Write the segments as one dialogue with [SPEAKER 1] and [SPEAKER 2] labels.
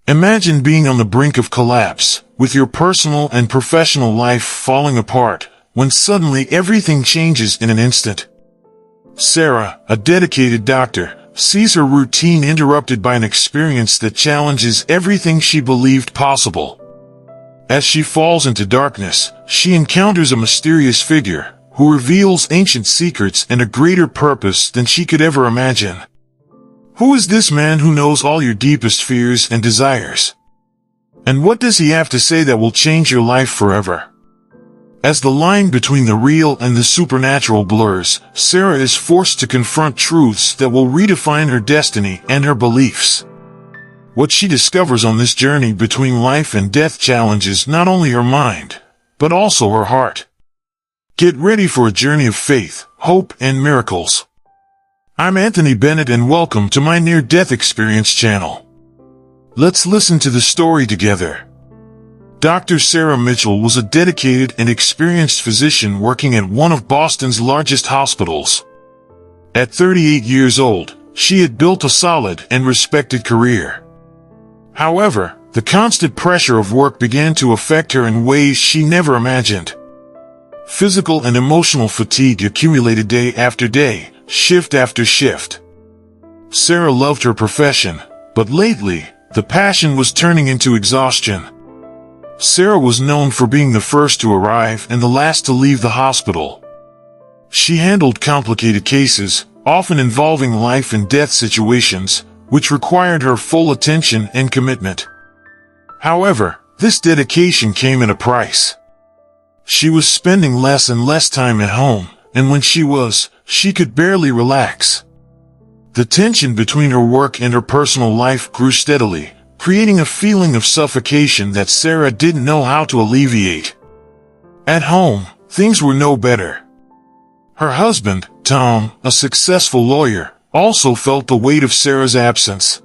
[SPEAKER 1] Imagine being on the brink of collapse, with your personal and professional life falling apart, when suddenly everything changes in an instant. Sarah, a dedicated doctor, sees her routine interrupted by an experience that challenges everything she believed possible. As she falls into darkness, she encounters a mysterious figure, who reveals ancient secrets and a greater purpose than she could ever imagine. Who is this man who knows all your deepest fears and desires? And what does he have to say that will change your life forever? As the line between the real and the supernatural blurs, Sarah is forced to confront truths that will redefine her destiny and her beliefs. What she discovers on this journey between life and death challenges not only her mind, but also her heart. Get ready for a journey of faith, hope, and miracles. I'm Anthony Bennett and welcome to my near-death experience channel. Let's listen to the story together. Dr. Sarah Mitchell was a dedicated and experienced physician working at one of Boston's largest hospitals. At 38 years old, she had built a solid and respected career. However, the constant pressure of work began to affect her in ways she never imagined. Physical and emotional fatigue accumulated day after day, shift after shift. Sarah loved her profession, but lately, the passion was turning into exhaustion. Sarah was known for being the first to arrive and the last to leave the hospital. She handled complicated cases, often involving life and death situations, which required her full attention and commitment. However, this dedication came at a price. She was spending less and less time at home, and when she could barely relax. The tension between her work and her personal life grew steadily, creating a feeling of suffocation that Sarah didn't know how to alleviate. At home, things were no better. Her husband, Tom, a successful lawyer, also felt the weight of Sarah's absence.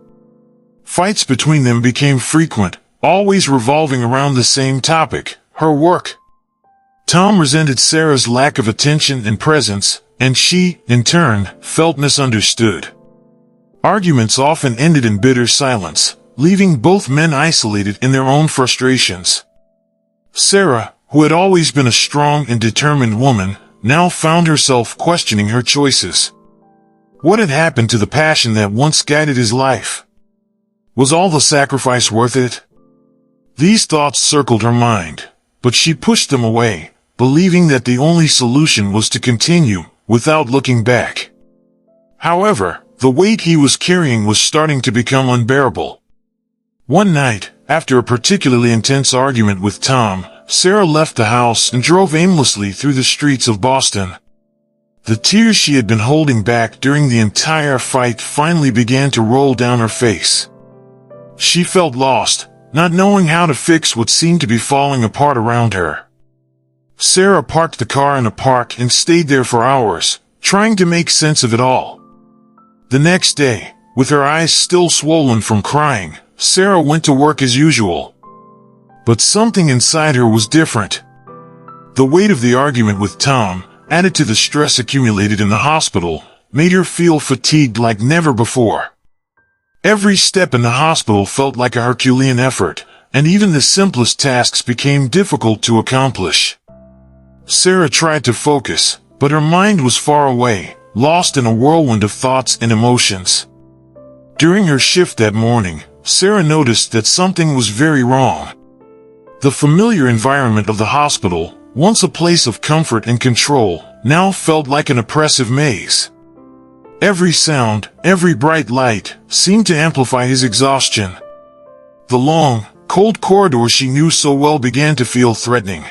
[SPEAKER 1] Fights between them became frequent, always revolving around the same topic, her work. Tom resented Sarah's lack of attention and presence, and she, in turn, felt misunderstood. Arguments often ended in bitter silence, leaving both men isolated in their own frustrations. Sarah, who had always been a strong and determined woman, now found herself questioning her choices. What had happened to the passion that once guided his life? Was all the sacrifice worth it? These thoughts circled her mind, but she pushed them away, believing that the only solution was to continue, without looking back. However, the weight he was carrying was starting to become unbearable. One night, after a particularly intense argument with Tom, Sarah left the house and drove aimlessly through the streets of Boston. The tears she had been holding back during the entire fight finally began to roll down her face. She felt lost, not knowing how to fix what seemed to be falling apart around her. Sarah parked the car in a park and stayed there for hours, trying to make sense of it all. The next day, with her eyes still swollen from crying, Sarah went to work as usual. But something inside her was different. The weight of the argument with Tom, added to the stress accumulated in the hospital, made her feel fatigued like never before. Every step in the hospital felt like a Herculean effort, and even the simplest tasks became difficult to accomplish. Sarah tried to focus, but her mind was far away, lost in a whirlwind of thoughts and emotions. During her shift that morning, Sarah noticed that something was very wrong. The familiar environment of the hospital, once a place of comfort and control, now felt like an oppressive maze. Every sound, every bright light, seemed to amplify his exhaustion. The long, cold corridor she knew so well began to feel threatening.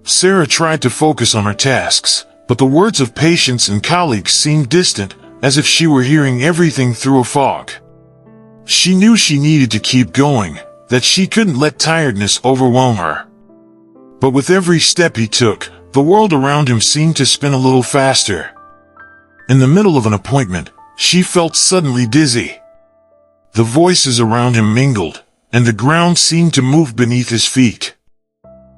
[SPEAKER 1] Sarah tried to focus on her tasks, but the words of patients and colleagues seemed distant, as if she were hearing everything through a fog. She knew she needed to keep going, that she couldn't let tiredness overwhelm her. But with every step he took, the world around him seemed to spin a little faster. In the middle of an appointment, she felt suddenly dizzy. The voices around him mingled, and the ground seemed to move beneath his feet.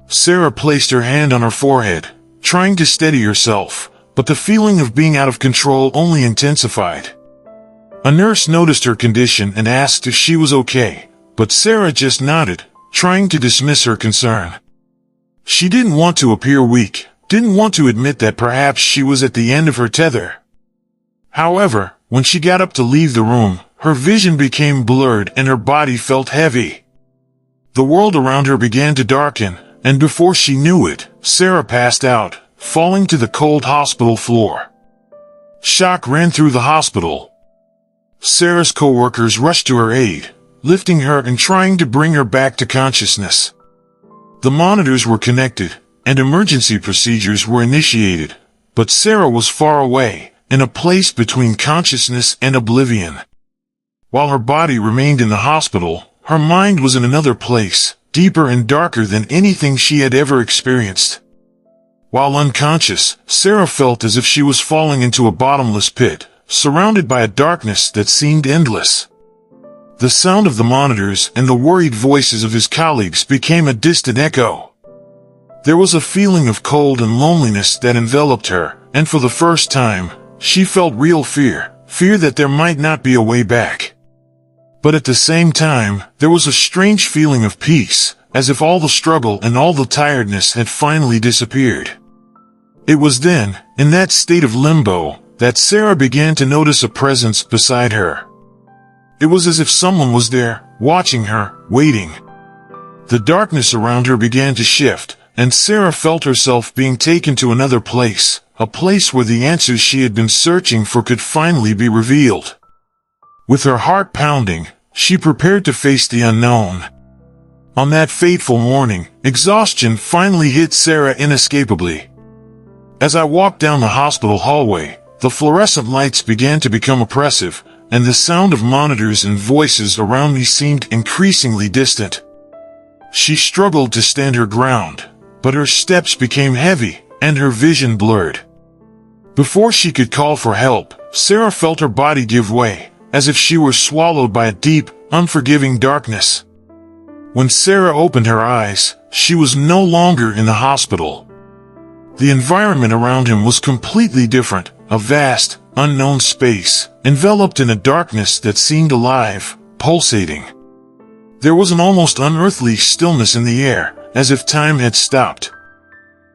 [SPEAKER 1] Sarah placed her hand on her forehead, trying to steady herself, but the feeling of being out of control only intensified. A nurse noticed her condition and asked if she was okay, but Sarah just nodded, trying to dismiss her concern. She didn't want to appear weak, didn't want to admit that perhaps she was at the end of her tether. However, when she got up to leave the room, her vision became blurred and her body felt heavy. The world around her began to darken, and before she knew it, Sarah passed out, falling to the cold hospital floor. Shock ran through the hospital. Sarah's co-workers rushed to her aid, lifting her and trying to bring her back to consciousness. The monitors were connected, and emergency procedures were initiated, but Sarah was far away, in a place between consciousness and oblivion. While her body remained in the hospital, her mind was in another place, deeper and darker than anything she had ever experienced. While unconscious, Sarah felt as if she was falling into a bottomless pit, surrounded by a darkness that seemed endless. The sound of the monitors and the worried voices of his colleagues became a distant echo. There was a feeling of cold and loneliness that enveloped her, and for the first time, she felt real fear, fear that there might not be a way back. But at the same time, there was a strange feeling of peace, as if all the struggle and all the tiredness had finally disappeared. It was then, in that state of limbo, that Sarah began to notice a presence beside her. It was as if someone was there, watching her, waiting. The darkness around her began to shift, and Sarah felt herself being taken to another place, a place where the answers she had been searching for could finally be revealed. With her heart pounding, she prepared to face the unknown. On that fateful morning, exhaustion finally hit Sarah inescapably. As I walked down the hospital hallway, the fluorescent lights began to become oppressive, and the sound of monitors and voices around me seemed increasingly distant. She struggled to stand her ground, but her steps became heavy, and her vision blurred. Before she could call for help, Sarah felt her body give way, as if she were swallowed by a deep, unforgiving darkness. When Sarah opened her eyes, she was no longer in the hospital. The environment around him was completely different, a vast, unknown space, enveloped in a darkness that seemed alive, pulsating. There was an almost unearthly stillness in the air, as if time had stopped.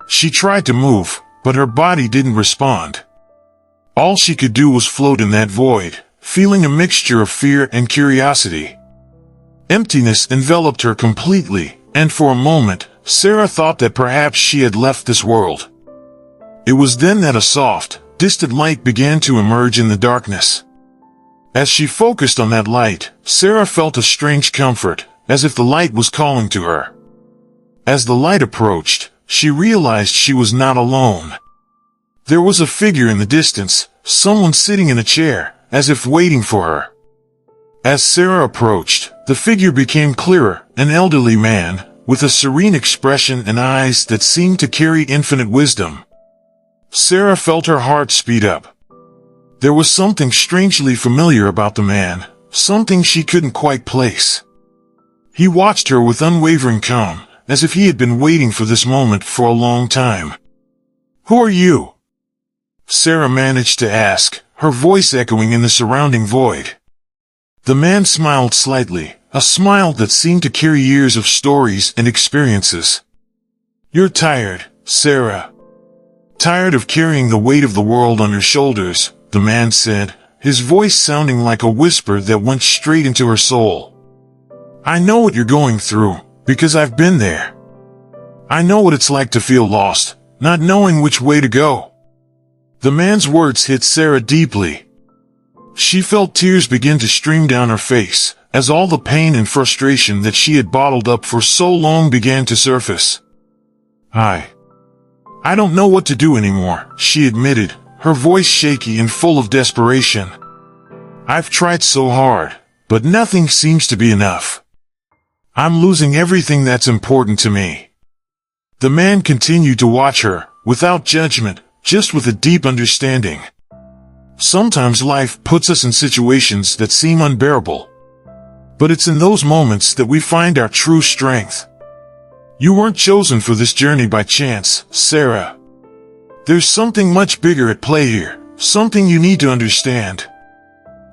[SPEAKER 1] She tried to move, but her body didn't respond. All she could do was float in that void, feeling a mixture of fear and curiosity. Emptiness enveloped her completely, and for a moment, Sarah thought that perhaps she had left this world. It was then that a soft, distant light began to emerge in the darkness. As she focused on that light, Sarah felt a strange comfort, as if the light was calling to her. As the light approached, she realized she was not alone. There was a figure in the distance, someone sitting in a chair, as if waiting for her. As Sarah approached, the figure became clearer, an elderly man, with a serene expression and eyes that seemed to carry infinite wisdom. Sarah felt her heart speed up. There was something strangely familiar about the man, something she couldn't quite place. He watched her with unwavering calm, as if he had been waiting for this moment for a long time. "Who are you?" Sarah managed to ask, her voice echoing in the surrounding void. The man smiled slightly, a smile that seemed to carry years of stories and experiences. "You're tired, Sarah. Tired of carrying the weight of the world on your shoulders," the man said, his voice sounding like a whisper that went straight into her soul. "I know what you're going through, because I've been there. I know what it's like to feel lost, not knowing which way to go." The man's words hit Sarah deeply. She felt tears begin to stream down her face, as all the pain and frustration that she had bottled up for so long began to surface. I don't know what to do anymore," she admitted, her voice shaky and full of desperation. "I've tried so hard, but nothing seems to be enough. I'm losing everything that's important to me." The man continued to watch her, without judgment, just with a deep understanding. Sometimes life puts us in situations that seem unbearable. But it's in those moments that we find our true strength. You weren't chosen for this journey by chance, Sarah. There's something much bigger at play here, something you need to understand.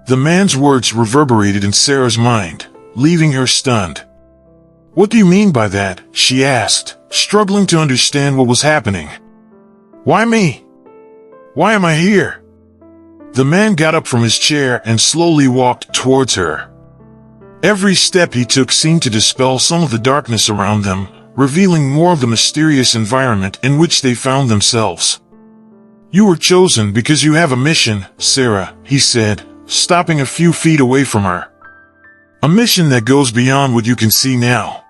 [SPEAKER 1] The man's words reverberated in Sarah's mind, leaving her stunned. "What do you mean by that?" she asked, struggling to understand what was happening. "Why me? Why am I here?" The man got up from his chair and slowly walked towards her. Every step he took seemed to dispel some of the darkness around them, revealing more of the mysterious environment in which they found themselves. "You were chosen because you have a mission, Sarah," he said, stopping a few feet away from her. "A mission that goes beyond what you can see now.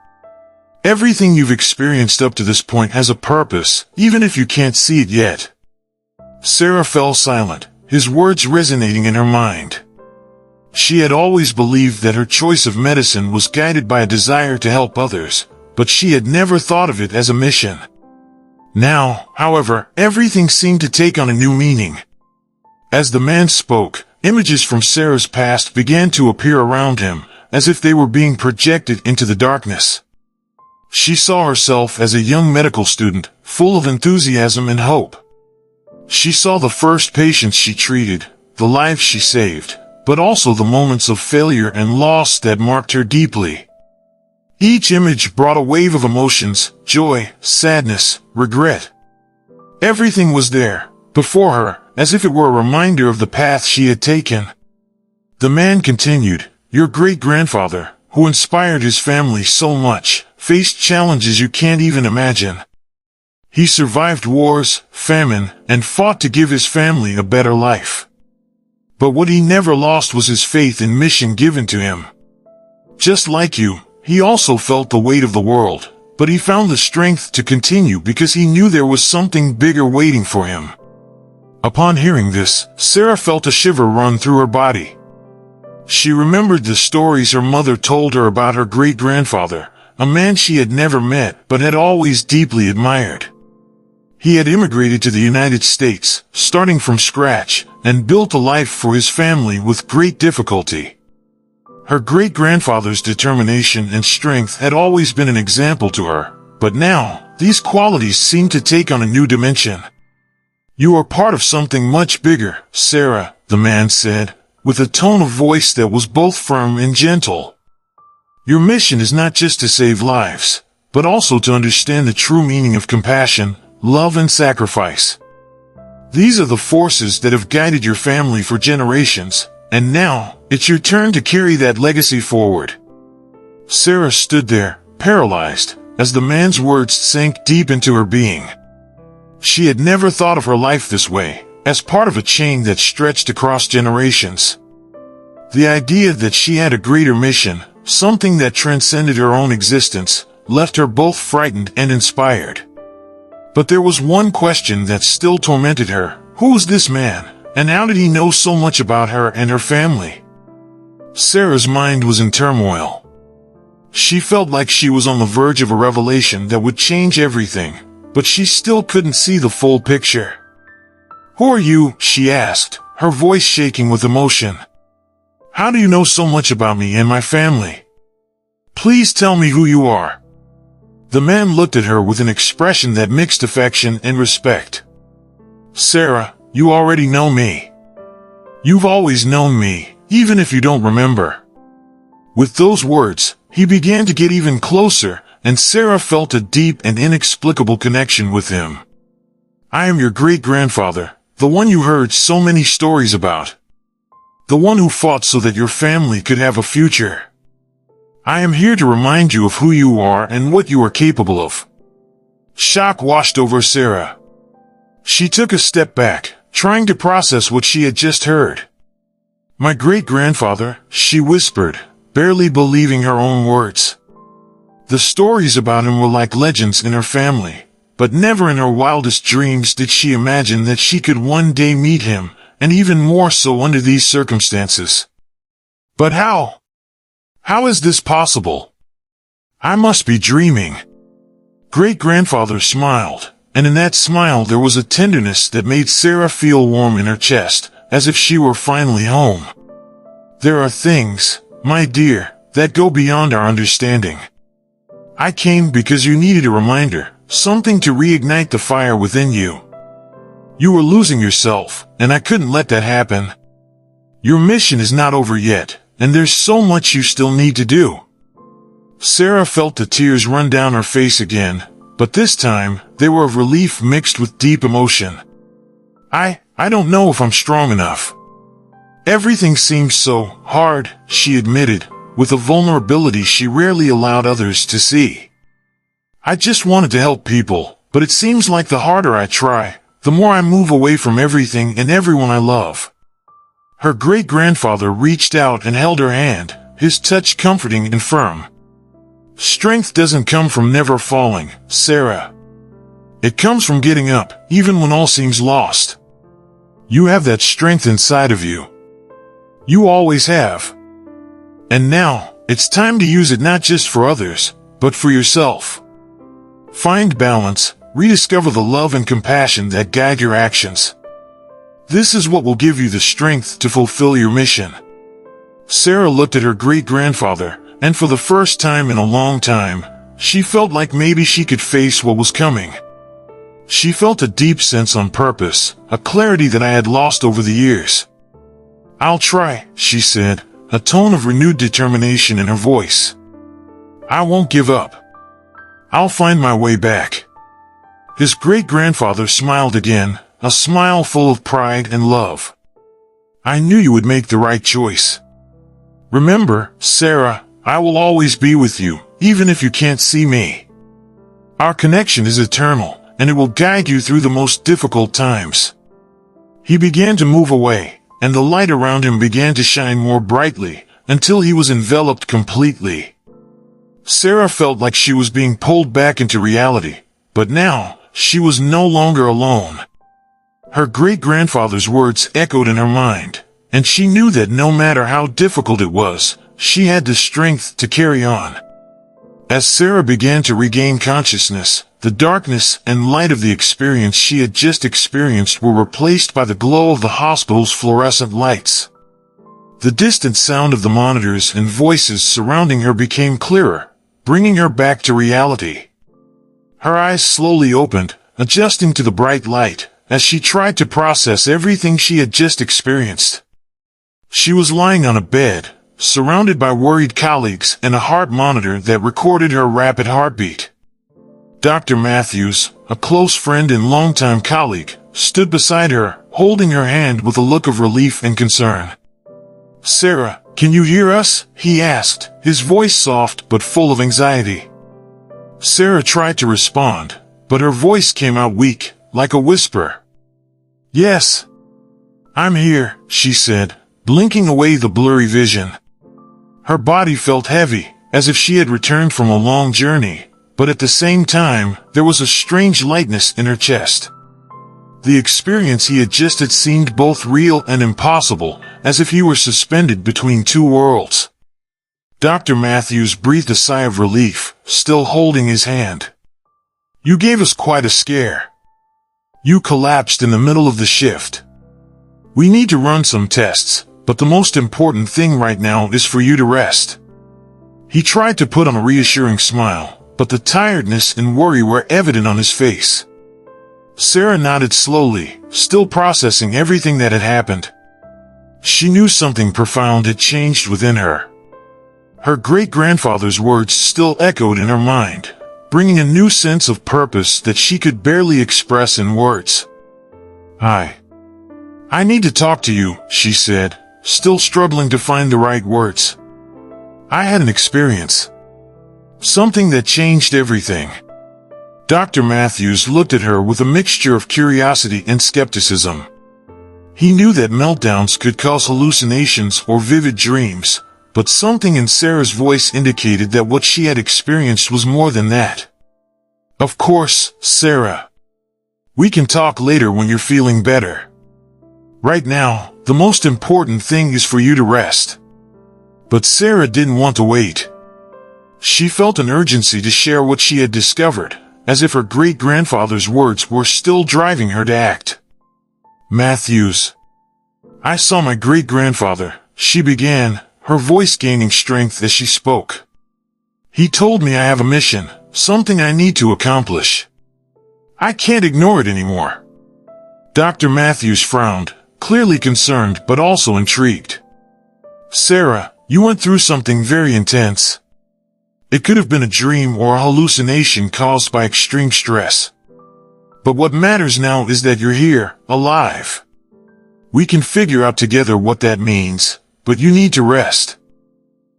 [SPEAKER 1] Everything you've experienced up to this point has a purpose, even if you can't see it yet." Sarah fell silent, his words resonating in her mind. She had always believed that her choice of medicine was guided by a desire to help others, but she had never thought of it as a mission. Now, however, everything seemed to take on a new meaning. As the man spoke, images from Sarah's past began to appear around him, as if they were being projected into the darkness. She saw herself as a young medical student, full of enthusiasm and hope. She saw the first patients she treated, the lives she saved, but also the moments of failure and loss that marked her deeply. Each image brought a wave of emotions: joy, sadness, regret. Everything was there, before her, as if it were a reminder of the path she had taken. The man continued, "Your great-grandfather, who inspired his family so much, faced challenges you can't even imagine. He survived wars, famine, and fought to give his family a better life. But what he never lost was his faith in mission given to him. Just like you, he also felt the weight of the world, but he found the strength to continue because he knew there was something bigger waiting for him." Upon hearing this, Sarah felt a shiver run through her body. She remembered the stories her mother told her about her great-grandfather, a man she had never met but had always deeply admired. He had immigrated to the United States, starting from scratch, and built a life for his family with great difficulty. Her great-grandfather's determination and strength had always been an example to her, but now, these qualities seemed to take on a new dimension. "You are part of something much bigger, Sarah," the man said, with a tone of voice that was both firm and gentle. "Your mission is not just to save lives, but also to understand the true meaning of compassion, love and sacrifice. These are the forces that have guided your family for generations, and now, it's your turn to carry that legacy forward." Sarah stood there, paralyzed, as the man's words sank deep into her being. She had never thought of her life this way, as part of a chain that stretched across generations. The idea that she had a greater mission, something that transcended her own existence, left her both frightened and inspired. But there was one question that still tormented her: who was this man, and how did he know so much about her and her family? Sarah's mind was in turmoil. She felt like she was on the verge of a revelation that would change everything, but she still couldn't see the full picture. "Who are you?" she asked, her voice shaking with emotion. "How do you know so much about me and my family? Please tell me who you are." The man looked at her with an expression that mixed affection and respect. "Sarah, you already know me. You've always known me, even if you don't remember." With those words, he began to get even closer, and Sarah felt a deep and inexplicable connection with him. "I am your great-grandfather, the one you heard so many stories about. The one who fought so that your family could have a future. I am here to remind you of who you are and what you are capable of." Shock washed over Sarah. She took a step back, trying to process what she had just heard. "My great-grandfather," she whispered, barely believing her own words. The stories about him were like legends in her family, but never in her wildest dreams did she imagine that she could one day meet him, and even more so under these circumstances. But how? How is this possible? I must be dreaming. Great-grandfather smiled, and in that smile there was a tenderness that made Sarah feel warm in her chest, as if she were finally home. "There are things, my dear, that go beyond our understanding. I came because you needed a reminder, something to reignite the fire within you. You were losing yourself, and I couldn't let that happen. Your mission is not over yet, and there's so much you still need to do." Sarah felt the tears run down her face again, but this time, they were of relief mixed with deep emotion. I don't know if I'm strong enough. Everything seems so hard," she admitted, with a vulnerability she rarely allowed others to see. "I just wanted to help people, but it seems like the harder I try, the more I move away from everything and everyone I love." Her great-grandfather reached out and held her hand, his touch comforting and firm. "Strength doesn't come from never falling, Sarah. It comes from getting up, even when all seems lost. You have that strength inside of you. You always have. And now, it's time to use it not just for others, but for yourself. Find balance, rediscover the love and compassion that guide your actions. This is what will give you the strength to fulfill your mission." Sarah looked at her great-grandfather, and for the first time in a long time, she felt like maybe she could face what was coming. She felt a deep sense of purpose, a clarity that I had lost over the years. "I'll try," she said, a tone of renewed determination in her voice. "I won't give up. I'll find my way back." His great-grandfather smiled again, a smile full of pride and love. "I knew you would make the right choice. Remember, Sarah, I will always be with you, even if you can't see me. Our connection is eternal, and it will guide you through the most difficult times." He began to move away, and the light around him began to shine more brightly, until he was enveloped completely. Sarah felt like she was being pulled back into reality, but now, she was no longer alone. Her great-grandfather's words echoed in her mind, and she knew that no matter how difficult it was, she had the strength to carry on. As Sarah began to regain consciousness, the darkness and light of the experience she had just experienced were replaced by the glow of the hospital's fluorescent lights. The distant sound of the monitors and voices surrounding her became clearer, bringing her back to reality. Her eyes slowly opened, adjusting to the bright light, as she tried to process everything she had just experienced. She was lying on a bed, surrounded by worried colleagues and a heart monitor that recorded her rapid heartbeat. Dr. Matthews, a close friend and longtime colleague, stood beside her, holding her hand with a look of relief and concern. "Sarah, can you hear us?" he asked, his voice soft but full of anxiety. Sarah tried to respond, but her voice came out weak, like a whisper. "Yes. I'm here," she said, blinking away the blurry vision. Her body felt heavy, as if she had returned from a long journey, but at the same time, there was a strange lightness in her chest. The experience he had just had seemed both real and impossible, as if he were suspended between two worlds. Dr. Matthews breathed a sigh of relief, still holding his hand. "You gave us quite a scare. You collapsed in the middle of the shift. We need to run some tests, but the most important thing right now is for you to rest." He tried to put on a reassuring smile, but the tiredness and worry were evident on his face. Sarah nodded slowly, still processing everything that had happened. She knew something profound had changed within her. Her great-grandfather's words still echoed in her mind, bringing a new sense of purpose that she could barely express in words. I need to talk to you," she said, still struggling to find the right words. "I had an experience. Something that changed everything." Dr. Matthews looked at her with a mixture of curiosity and skepticism. He knew that meltdowns could cause hallucinations or vivid dreams, but something in Sarah's voice indicated that what she had experienced was more than that. "Of course, Sarah. We can talk later when you're feeling better. Right now, the most important thing is for you to rest." But Sarah didn't want to wait. She felt an urgency to share what she had discovered, as if her great-grandfather's words were still driving her to act. "Matthews. I saw my great-grandfather," she began, her voice gaining strength as she spoke. "He told me I have a mission, something I need to accomplish. I can't ignore it anymore." Dr. Matthews frowned, clearly concerned but also intrigued. "Sarah, You went through something very intense. It could have been a dream or a hallucination caused by extreme stress. But what matters now is that you're here, alive. We can figure out together what that means, but you need to rest."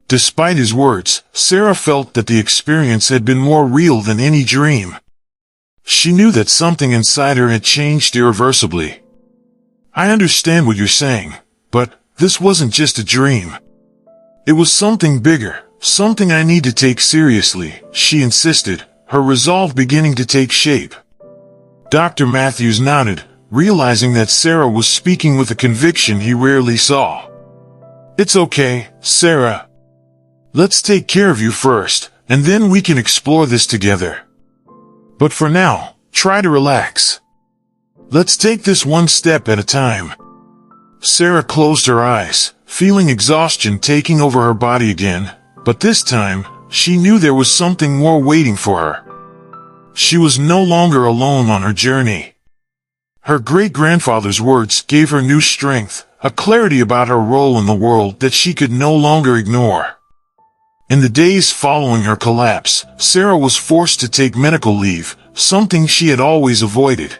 [SPEAKER 1] Despite his words, Sarah felt that the experience had been more real than any dream. She knew that something inside her had changed irreversibly. "I understand what you're saying, but this wasn't just a dream. It was something bigger, something I need to take seriously," she insisted, her resolve beginning to take shape. Dr. Matthews nodded, realizing that Sarah was speaking with a conviction he rarely saw. "It's okay, Sarah. Let's take care of you first, and then we can explore this together. But for now, try to relax. Let's take this one step at a time." Sarah closed her eyes, feeling exhaustion taking over her body again, but this time, she knew there was something more waiting for her. She was no longer alone on her journey. Her great-grandfather's words gave her new strength, a clarity about her role in the world that she could no longer ignore. In the days following her collapse, Sarah was forced to take medical leave, something she had always avoided.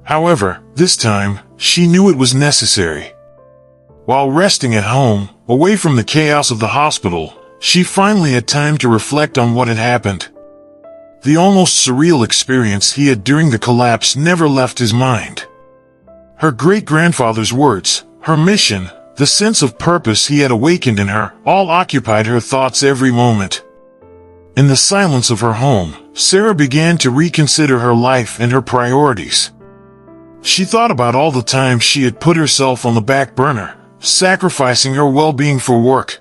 [SPEAKER 1] However, this time, she knew it was necessary. While resting at home, away from the chaos of the hospital, she finally had time to reflect on what had happened. The almost surreal experience he had during the collapse never left his mind. Her great-grandfather's words, her mission, the sense of purpose he had awakened in her, all occupied her thoughts every moment. In the silence of her home, Sarah began to reconsider her life and her priorities. She thought about all the times she had put herself on the back burner, sacrificing her well-being for work.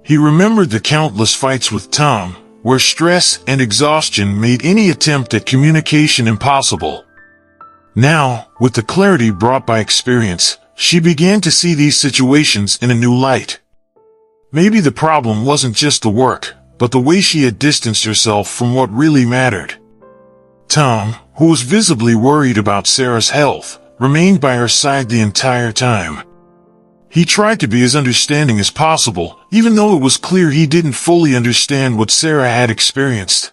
[SPEAKER 1] He remembered the countless fights with Tom, where stress and exhaustion made any attempt at communication impossible. Now, with the clarity brought by experience, she began to see these situations in a new light. Maybe the problem wasn't just the work, but the way she had distanced herself from what really mattered. Tom, who was visibly worried about Sarah's health, remained by her side the entire time. He tried to be as understanding as possible, even though it was clear he didn't fully understand what Sarah had experienced.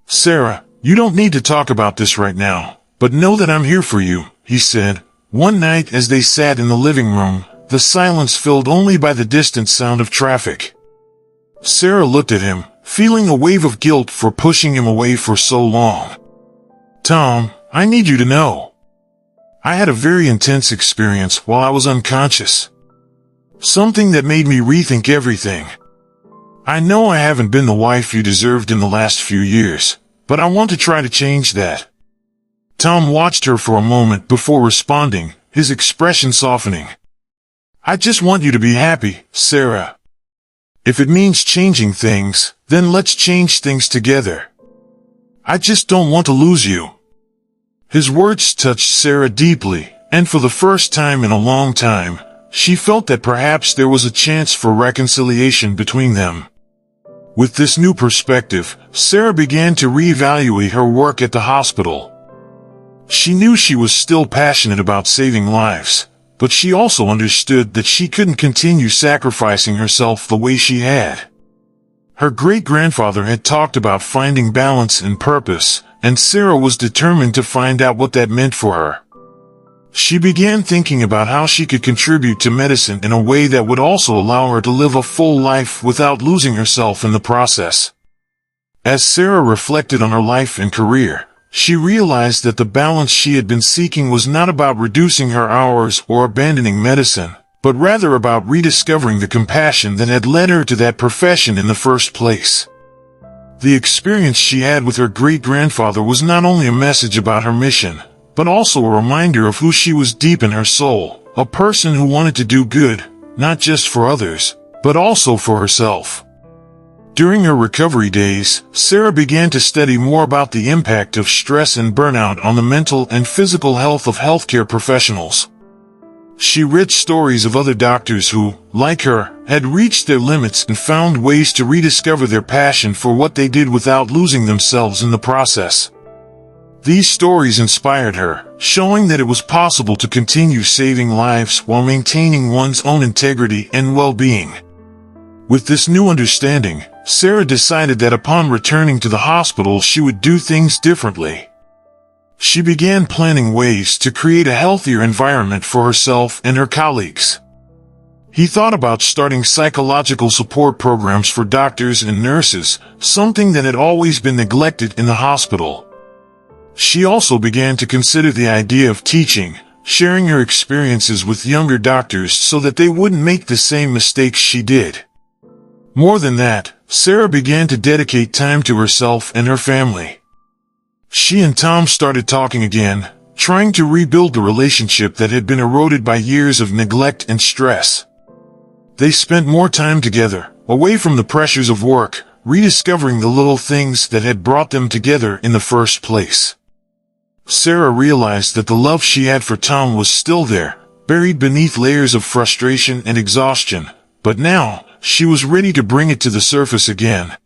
[SPEAKER 1] "Sarah, you don't need to talk about this right now, but know that I'm here for you," he said. One night as they sat in the living room, the silence filled only by the distant sound of traffic. Sarah looked at him, feeling a wave of guilt for pushing him away for so long. "Tom, I need you to know. I had a very intense experience while I was unconscious. Something that made me rethink everything. I know I haven't been the wife you deserved in the last few years, but I want to try to change that." Tom watched her for a moment before responding, his expression softening. "I just want you to be happy, Sarah. If it means changing things, then let's change things together. I just don't want to lose you." His words touched Sarah deeply, and for the first time in a long time, she felt that perhaps there was a chance for reconciliation between them. With this new perspective, Sarah began to reevaluate her work at the hospital. She knew she was still passionate about saving lives, but she also understood that she couldn't continue sacrificing herself the way she had. Her great-grandfather had talked about finding balance and purpose, and Sarah was determined to find out what that meant for her. She began thinking about how she could contribute to medicine in a way that would also allow her to live a full life without losing herself in the process. As Sarah reflected on her life and career, she realized that the balance she had been seeking was not about reducing her hours or abandoning medicine, but rather about rediscovering the compassion that had led her to that profession in the first place. The experience she had with her great-grandfather was not only a message about her mission, but also a reminder of who she was deep in her soul, a person who wanted to do good, not just for others, but also for herself. During her recovery days, Sarah began to study more about the impact of stress and burnout on the mental and physical health of healthcare professionals. She read stories of other doctors who, like her, had reached their limits and found ways to rediscover their passion for what they did without losing themselves in the process. These stories inspired her, showing that it was possible to continue saving lives while maintaining one's own integrity and well-being. With this new understanding, Sarah decided that upon returning to the hospital she would do things differently. She began planning ways to create a healthier environment for herself and her colleagues. He thought about starting psychological support programs for doctors and nurses, something that had always been neglected in the hospital. She also began to consider the idea of teaching, sharing her experiences with younger doctors so that they wouldn't make the same mistakes she did. More than that, Sarah began to dedicate time to herself and her family. She and Tom started talking again, trying to rebuild the relationship that had been eroded by years of neglect and stress. They spent more time together, away from the pressures of work, rediscovering the little things that had brought them together in the first place. Sarah realized that the love she had for Tom was still there, buried beneath layers of frustration and exhaustion, but now, she was ready to bring it to the surface again.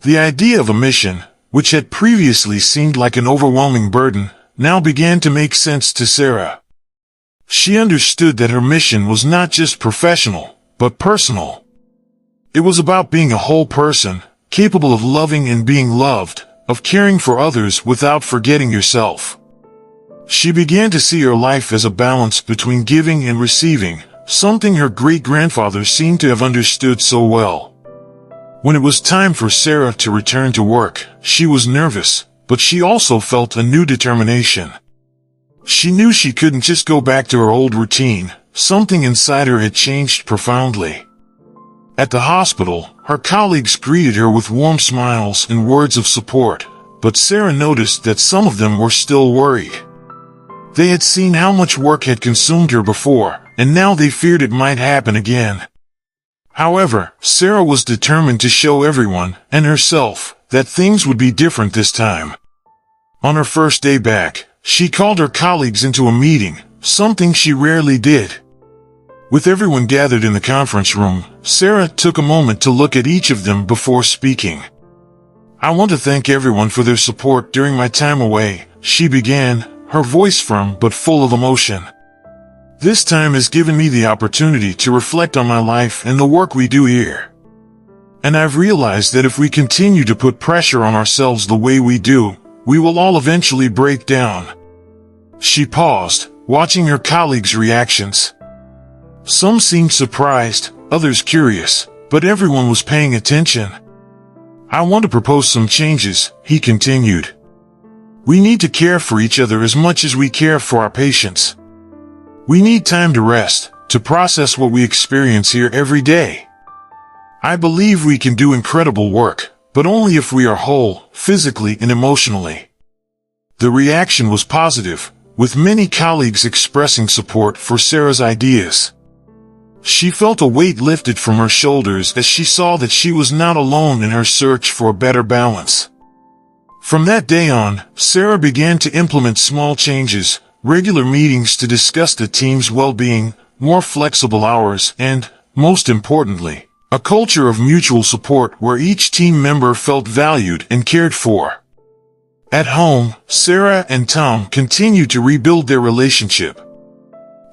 [SPEAKER 1] The idea of a mission, which had previously seemed like an overwhelming burden, now began to make sense to Sarah. She understood that her mission was not just professional, but personal. It was about being a whole person, capable of loving and being loved, of caring for others without forgetting yourself. She began to see her life as a balance between giving and receiving, something her great-grandfather seemed to have understood so well. When it was time for Sarah to return to work, she was nervous, but she also felt a new determination. She knew she couldn't just go back to her old routine. Something inside her had changed profoundly. At the hospital, her colleagues greeted her with warm smiles and words of support, but Sarah noticed that some of them were still worried. They had seen how much work had consumed her before, and now they feared it might happen again. However, Sarah was determined to show everyone, and herself, that things would be different this time. On her first day back, she called her colleagues into a meeting, something she rarely did. With everyone gathered in the conference room, Sarah took a moment to look at each of them before speaking. "I want to thank everyone for their support during my time away," she began, her voice firm but full of emotion. "This time has given me the opportunity to reflect on my life and the work we do here. And I've realized that if we continue to put pressure on ourselves the way we do, we will all eventually break down." She paused, watching her colleagues' reactions. Some seemed surprised, others curious, but everyone was paying attention. "I want to propose some changes," he continued. "We need to care for each other as much as we care for our patients. We need time to rest, to process what we experience here every day. I believe we can do incredible work, but only if we are whole, physically and emotionally." The reaction was positive, with many colleagues expressing support for Sarah's ideas. She felt a weight lifted from her shoulders as she saw that she was not alone in her search for a better balance. From that day on, Sarah began to implement small changes, regular meetings to discuss the team's well-being, more flexible hours, and, most importantly, a culture of mutual support where each team member felt valued and cared for. At home, Sarah and Tom continued to rebuild their relationship.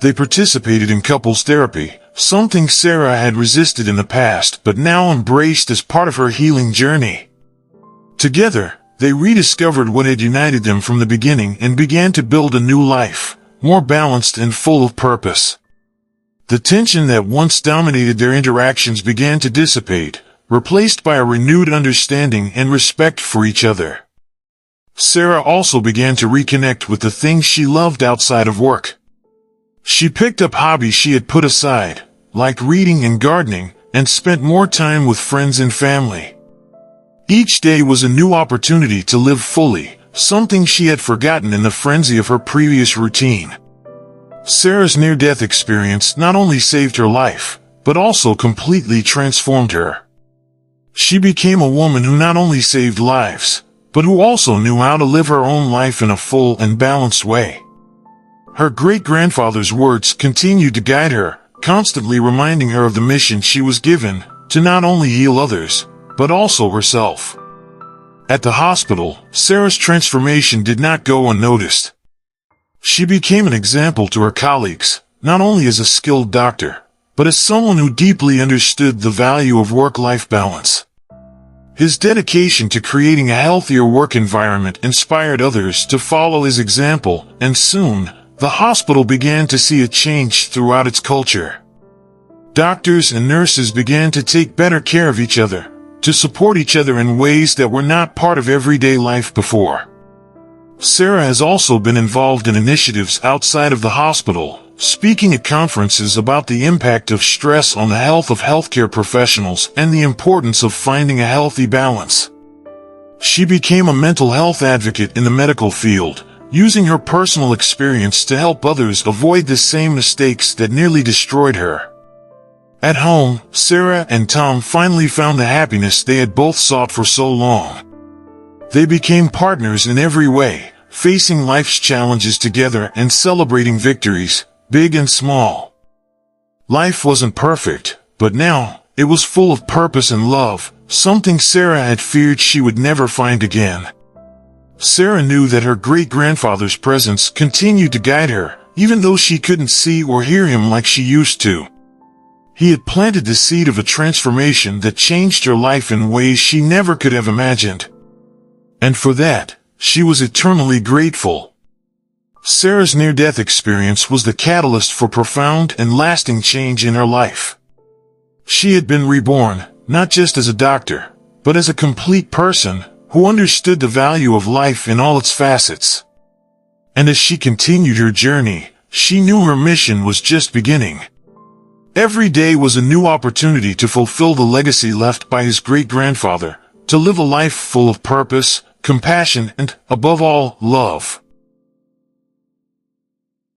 [SPEAKER 1] They participated in couples therapy, something Sarah had resisted in the past but now embraced as part of her healing journey. Together, they rediscovered what had united them from the beginning and began to build a new life, more balanced and full of purpose. The tension that once dominated their interactions began to dissipate, replaced by a renewed understanding and respect for each other. Sarah also began to reconnect with the things she loved outside of work. She picked up hobbies she had put aside, like reading and gardening, and spent more time with friends and family. Each day was a new opportunity to live fully, something she had forgotten in the frenzy of her previous routine. Sarah's near-death experience not only saved her life, but also completely transformed her. She became a woman who not only saved lives, but who also knew how to live her own life in a full and balanced way. Her great-grandfather's words continued to guide her, constantly reminding her of the mission she was given, to not only heal others, but also herself. At the hospital, Sarah's transformation did not go unnoticed. She became an example to her colleagues, not only as a skilled doctor, but as someone who deeply understood the value of work-life balance. His dedication to creating a healthier work environment inspired others to follow his example, and soon, the hospital began to see a change throughout its culture. Doctors and nurses began to take better care of each other, to support each other in ways that were not part of everyday life before. Sarah has also been involved in initiatives outside of the hospital, speaking at conferences about the impact of stress on the health of healthcare professionals and the importance of finding a healthy balance. She became a mental health advocate in the medical field, using her personal experience to help others avoid the same mistakes that nearly destroyed her. At home, Sarah and Tom finally found the happiness they had both sought for so long. They became partners in every way, facing life's challenges together and celebrating victories, big and small. Life wasn't perfect, but now, it was full of purpose and love, something Sarah had feared she would never find again. Sarah knew that her great-grandfather's presence continued to guide her, even though she couldn't see or hear him like she used to. He had planted the seed of a transformation that changed her life in ways she never could have imagined. And for that, she was eternally grateful. Sarah's near-death experience was the catalyst for profound and lasting change in her life. She had been reborn, not just as a doctor, but as a complete person who understood the value of life in all its facets. And as she continued her journey, she knew her mission was just beginning. Every day was a new opportunity to fulfill the legacy left by his great-grandfather, to live a life full of purpose, compassion, and, above all, love.